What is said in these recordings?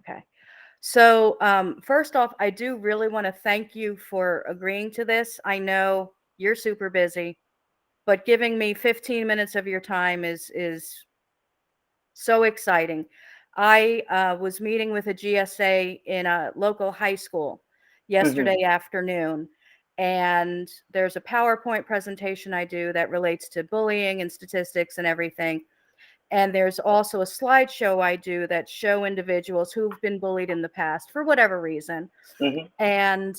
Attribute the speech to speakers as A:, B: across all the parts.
A: Okay. So, first off, I do really want to thank you for agreeing to this. I know you're super busy, but giving me 15 minutes of your time is so exciting. I was meeting with a GSA in a local high school
B: Hmm.
A: yesterday afternoon, and there's a PowerPoint presentation I do that relates to bullying and statistics and everything. And there's also a slideshow I do that show individuals who've been bullied in the past for whatever reason.
B: Hmm.
A: And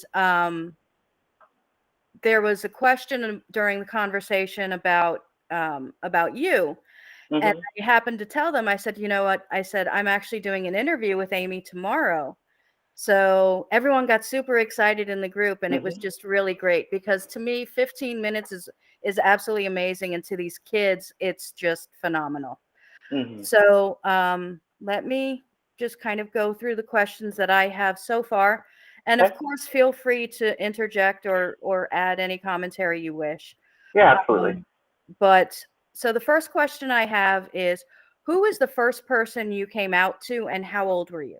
A: there was a question during the conversation about you, and
B: Hmm.
A: I happened to tell them, I said, you know what? I said, I'm actually doing an interview with Amy tomorrow. So everyone got super excited in the group, and it was
B: Hmm.
A: just really great because to me, 15 minutes is absolutely amazing, and to these kids, it's just phenomenal.
B: Hmm.
A: So let me just kind of go through the questions that I have so far. And of
B: Okay.
A: course, feel free to interject or add any commentary you wish.
B: Yeah, absolutely.
A: Um, but so the first question I have is, who is the first person you came out to and how old were you?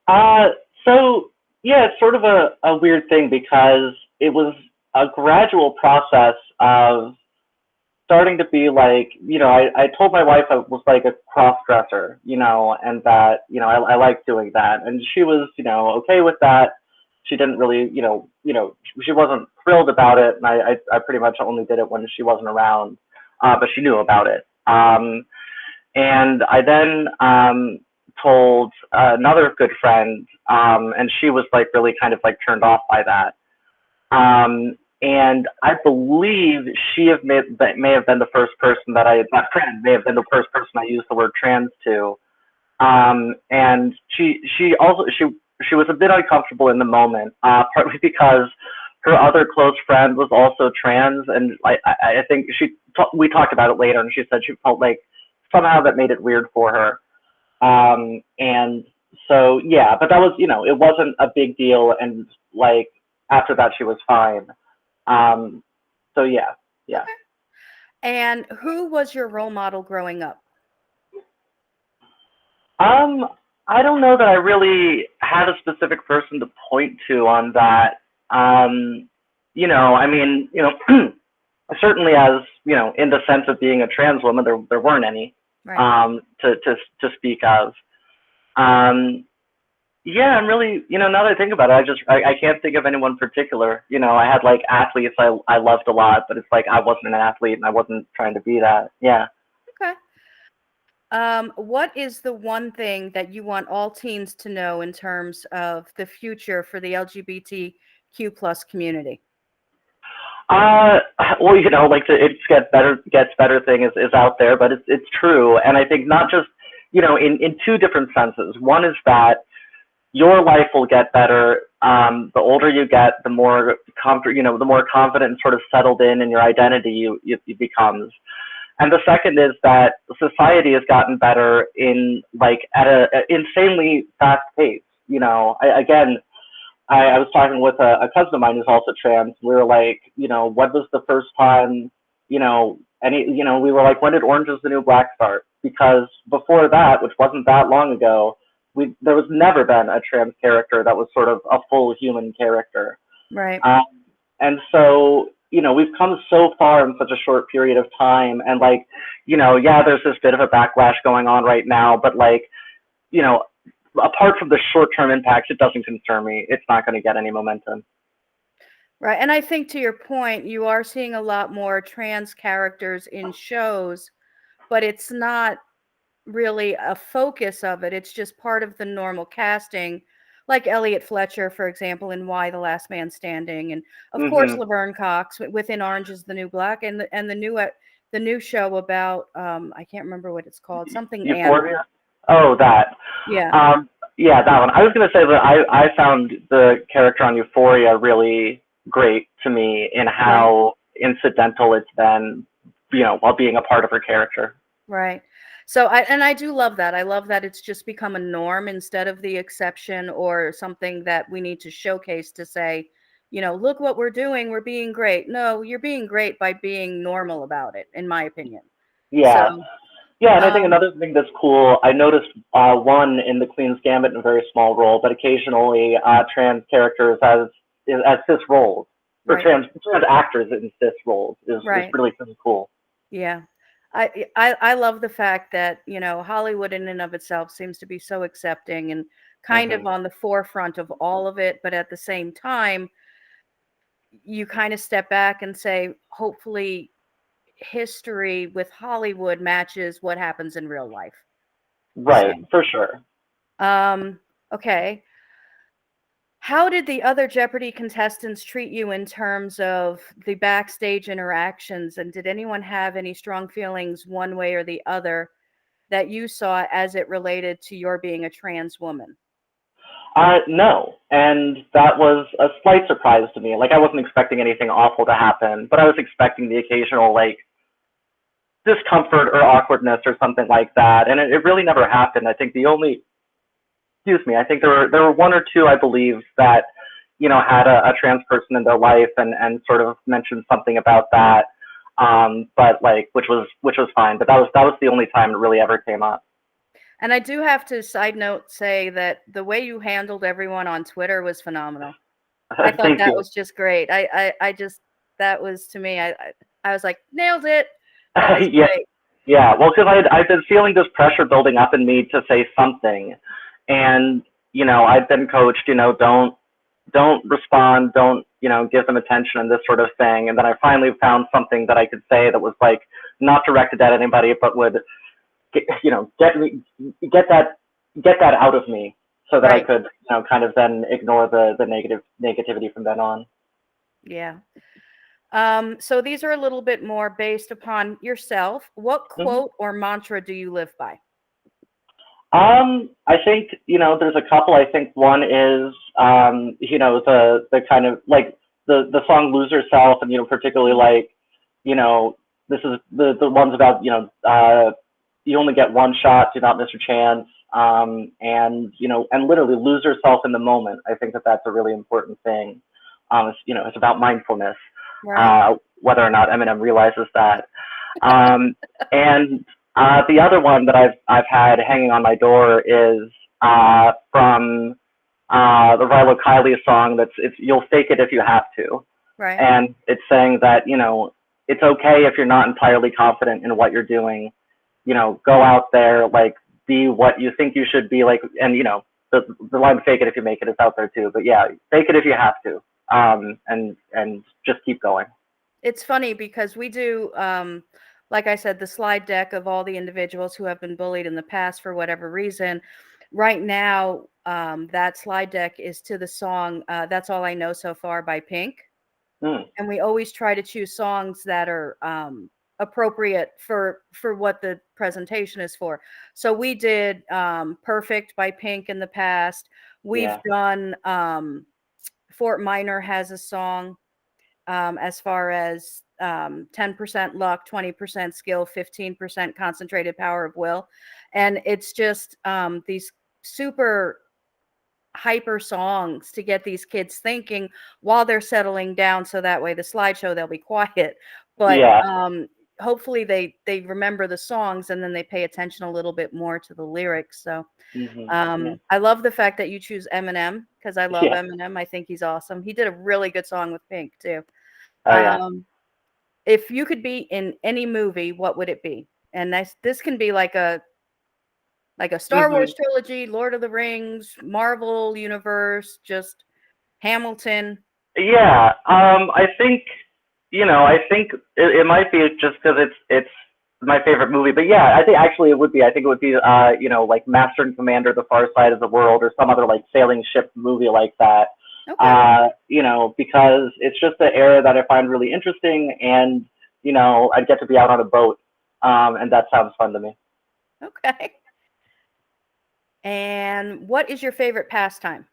B: Uh, so yeah, it's sort of a weird thing because it was a gradual process of starting to be like, I told my wife I was like a cross dresser, and that, I like doing that. And she was, okay with that. She didn't really, she wasn't thrilled about it. And I pretty much only did it when she wasn't around, but she knew about it. And I then told another good friend, and she was like really kind of like turned off by that. And I believe that may have been the first person that friend may have been the first person I used the word trans to. And she was a bit uncomfortable in the moment, partly because her other close friend was also trans, and I think we talked about it later, and she said she felt like somehow that made it weird for her. And so yeah, but that was, it wasn't a big deal, and like after that she was fine. Um, so yeah, yeah.
A: Okay. And who was your role model growing up?
B: Um, I don't know that I really had a specific person to point to on that. Um, I mean, certainly as, in the sense of being a trans woman, there weren't any
A: Right.
B: to speak of. Um, yeah, I'm really, now that I think about it, I can't think of anyone particular. I had like athletes I loved a lot, but it's like I wasn't an athlete and I wasn't trying to be that. Yeah.
A: Okay. What is the one thing that you want all teens to know in terms of the future for the LGBTQ plus community?
B: Uh, well, like it gets better thing is out there, but it's true, and I think not just, in two different senses. One is that your life will get better. The older you get, the more the more confident and sort of settled in your identity you becomes. And the second is that society has gotten better in like at a insanely fast pace. Again, I was talking with a cousin of mine who's also trans. We were like, what was the first time, we were like, when did Orange is the New Black start? Because before that, which wasn't that long ago, there was never been a trans character that was sort of a full human character.
A: Right.
B: Um, and so, we've come so far in such a short period of time. And like, yeah, there's this bit of a backlash going on right now, but like, you know, apart from the short term impacts, it doesn't concern me. It's not going to get any momentum.
A: Right. And I think to your point, you are seeing a lot more trans characters in shows, but it's not really a focus of it. It's just part of the normal casting, like Elliot Fletcher, for example, in Y: The Last Man Standing, and of course
B: Hmm.
A: Laverne Cox within Orange is the New Black, and the new show about I can't remember what it's called, something Anna.
B: Euphoria. Oh, that.
A: Yeah.
B: Yeah, that one. I was going to say that I found the character on Euphoria really great to me in
A: Right.
B: how incidental it's been, while being a part of her character.
A: Right. So I do love that. I love that it's just become a norm instead of the exception or something that we need to showcase to say, look what we're doing. We're being great. No, you're being great by being normal about it, in my opinion.
B: Yeah.
A: So
B: Yeah, and I think
A: Um,
B: another thing that's cool, I noticed one in the Queen's Gambit in a very small role, but occasionally trans characters as cis roles, or
A: right,
B: trans actors in cis roles is
A: right.
B: really pretty cool.
A: Yeah. I love the fact that, Hollywood in and of itself seems to be so accepting and kind of
B: Hmm.
A: on the forefront of all of it, but at the same time, you kind of step back and say, hopefully history with Hollywood matches what happens in real life. So,
B: Right, for sure.
A: um, okay. How did the other Jeopardy contestants treat you in terms of the backstage interactions? And did anyone have any strong feelings one way or the other that you saw as it related to your being a trans woman?
B: No, and that was a slight surprise to me. Like I wasn't expecting anything awful to happen, but I was expecting the occasional like discomfort or awkwardness or something like that, and it really never happened. I think the only, excuse me, I think there were one or two, I believe, that had a trans person in their life and sort of mentioned something about that, but like which was fine. But that was the only time it really ever came up.
A: And I do have to side note say that the way you handled everyone on Twitter was phenomenal. I thought
B: Thank
A: that
B: you.
A: was just great. I just that was to me. I was like, nailed it. That is
B: Yeah,
A: great.
B: yeah. Well, because I've been feeling this pressure building up in me to say something, and I've been coached, don't respond, don't give them attention and this sort of thing. And then I finally found something that I could say that was like not directed at anybody, but would get me get that out of me, so that I
A: Right.
B: could kind of then ignore the negativity from then on.
A: Yeah. So these are a little bit more based upon yourself. What
B: Hmm.
A: quote or mantra do you live by?
B: I think there's a couple. I think one is the kind of like the song "Lose Yourself," and particularly like this is the ones about you only get one shot, do not miss your chance, and and literally lose yourself in the moment. I think that that's a really important thing. It's about mindfulness,
A: Right.
B: whether or not Eminem realizes that. Um, and the other one that I've had hanging on my door is from the Rilo Kiley song. It's "You'll Fake It If You Have to,"
A: Right.
B: and it's saying that it's okay if you're not entirely confident in what you're doing. Go out there, like be what you think you should be, like, and the line "Fake it if you make it" is out there too. But yeah, fake it if you have to, and just keep going.
A: It's funny because we do, like I said, the slide deck of all the individuals who have been bullied in the past for whatever reason. Right now, that slide deck is to the song "That's All I Know So Far" by Pink.
B: Mm,
A: And we always try to choose songs that are appropriate for what the presentation is for. So we did "Perfect" by Pink in the past. We've
B: yeah.
A: done Fort Minor has a song as far as 10% luck, 20% skill, 15% concentrated power of will. And it's just these super hyper songs to get these kids thinking while they're settling down, so that way the slideshow they'll be quiet, but
B: Yeah.
A: hopefully they remember the songs and then they pay attention a little bit more to the lyrics. So
B: Yeah.
A: I love the fact that you choose Eminem because I love
B: Yeah.
A: Eminem. I think he's awesome. He did a really good song with Pink too.
B: Oh yeah.
A: um if you could be in any movie, what would it be? And this can be like a Star
B: Hmm.
A: Wars trilogy, Lord of the Rings, Marvel universe, just Hamilton.
B: Yeah. I think I think it might be just because it's my favorite movie, but yeah, I think actually it would be. I think it would be like Master and Commander: The Far Side of the World, or some other like sailing ship movie like that.
A: Okay.
B: Because it's just an era that I find really interesting, and I'd get to be out on a boat, and that sounds fun to me.
A: Okay. And what is your favorite pastime?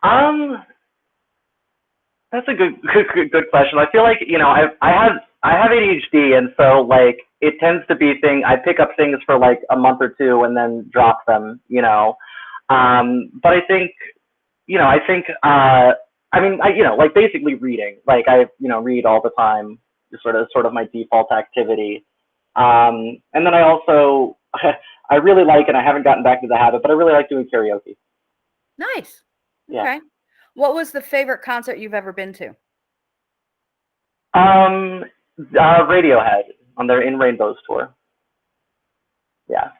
B: Um, That's a good question. I feel like I have ADHD, and so like it tends to be I pick up things for like a month or two and then drop them. But I mean like basically reading. Like I read all the time. Sort of my default activity. And then I also, I really like, and I haven't gotten back to the habit, but I really like doing karaoke.
A: Nice.
B: Yeah.
A: Okay. What was the favorite concert you've ever been to?
B: Radiohead on their In Rainbows tour. Yeah.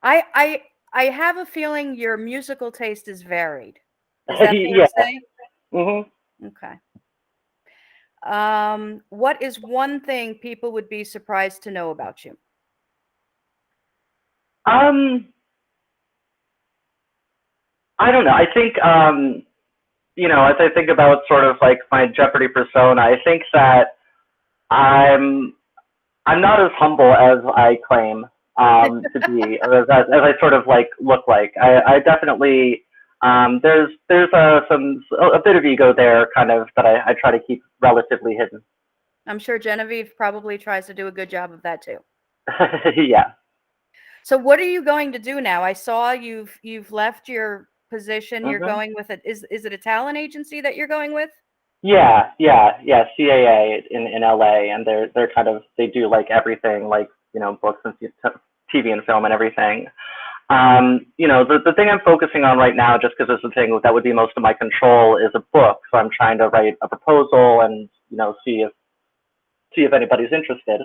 A: I have a feeling your musical taste is varied. Is that fair
B: Yeah.
A: to say?
B: Mm-hmm.
A: Okay. What is one thing people would be surprised to know about you?
B: I don't know. I think, as I think about sort of like my Jeopardy persona, I think that I'm I'm not as humble as I claim to be, or as I sort of like look like. I definitely there's a bit of ego there, kind of, that I try to keep relatively hidden.
A: I'm sure Genevieve probably tries to do a good job of that too.
B: Yeah.
A: So what are you going to do now? I saw you've left your position. You're
B: Hmm.
A: going with it. Is it a talent agency that you're going with?
B: Yeah. CAA in LA, and they're kind of, they do like everything, like, books and TV and film and everything. The thing I'm focusing on right now, just because it's the thing that would be most of my control, is a book. So I'm trying to write a proposal and see if anybody's interested.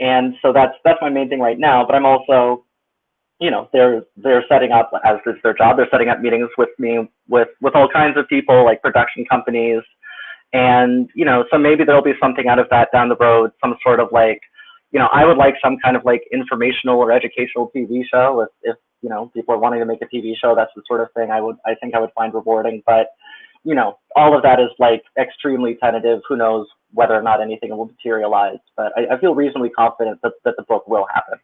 B: And so that's my main thing right now. But I'm also, they're setting up, as is their job, they're setting up meetings with me with all kinds of people, like production companies. And, so maybe there'll be something out of that down the road, some sort of like, I would like some kind of like informational or educational TV show. If people are wanting to make a TV show, that's the sort of thing I think I would find rewarding. But, all of that is like extremely tentative. Who knows whether or not anything will materialize, but I feel reasonably confident that the book will happen.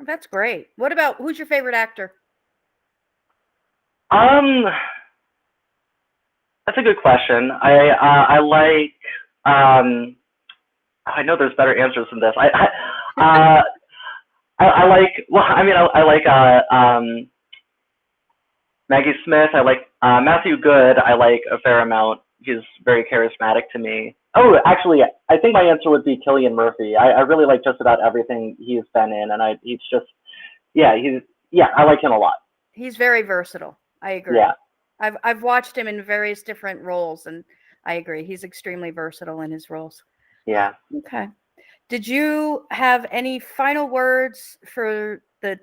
A: That's great. What about, who's your favorite actor?
B: That's a good question. I like, I know there's better answers than this. I like, well, I mean, I like Maggie Smith. I like Matthew Good. I like a fair amount. He's very charismatic to me. Oh, actually, I think my answer would be Cillian Murphy. I really like just about everything he's been in, and he's just, I like him a lot.
A: He's very versatile. I agree.
B: Yeah.
A: I've watched him in various different roles, and I agree. He's extremely versatile in his roles.
B: Yeah.
A: Okay. Did you have any final words for the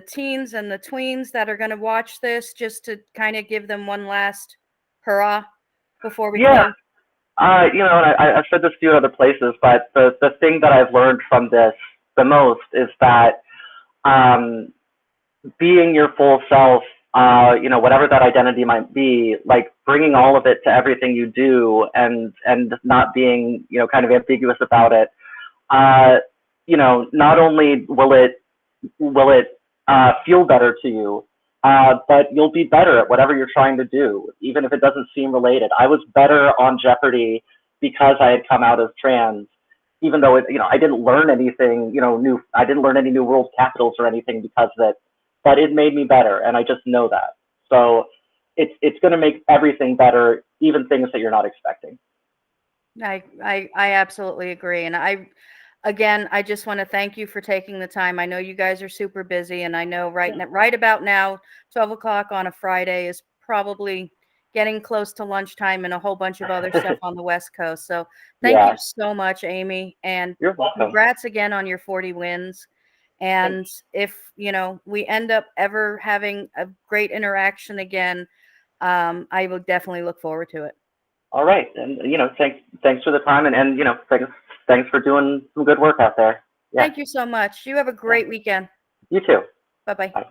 A: teens and the tweens that are going to watch this, just to kind of give them one last hurrah before we close?
B: And I've said this to you in other places, but the thing that I've learned from this the most is that being your full self, whatever that identity might be, like bringing all of it to everything you do, and not being, kind of ambiguous about it. Not only will it feel better to you, but you'll be better at whatever you're trying to do, even if it doesn't seem related. I was better on Jeopardy because I had come out as trans, even though I didn't learn anything, new. I didn't learn any new world capitals or anything because of it, but it made me better, and I just know that. So it's going to make everything better, even things that you're not expecting.
A: I absolutely agree, and I just want to thank you for taking the time. I know you guys are super busy, and I know right about now, 12 o'clock on a Friday is probably getting close to lunchtime and a whole bunch of other stuff on the West Coast. So thank you so much, Amy, and
B: you're welcome.
A: Congrats again on your 40 wins. And if we end up ever having a great interaction again, I will definitely look forward to it.
B: All right, and thanks for the time, and thanks for doing some good work out there.
A: Yeah. Thank you so much. You have a great weekend.
B: You too.
A: Bye-bye.
B: Bye.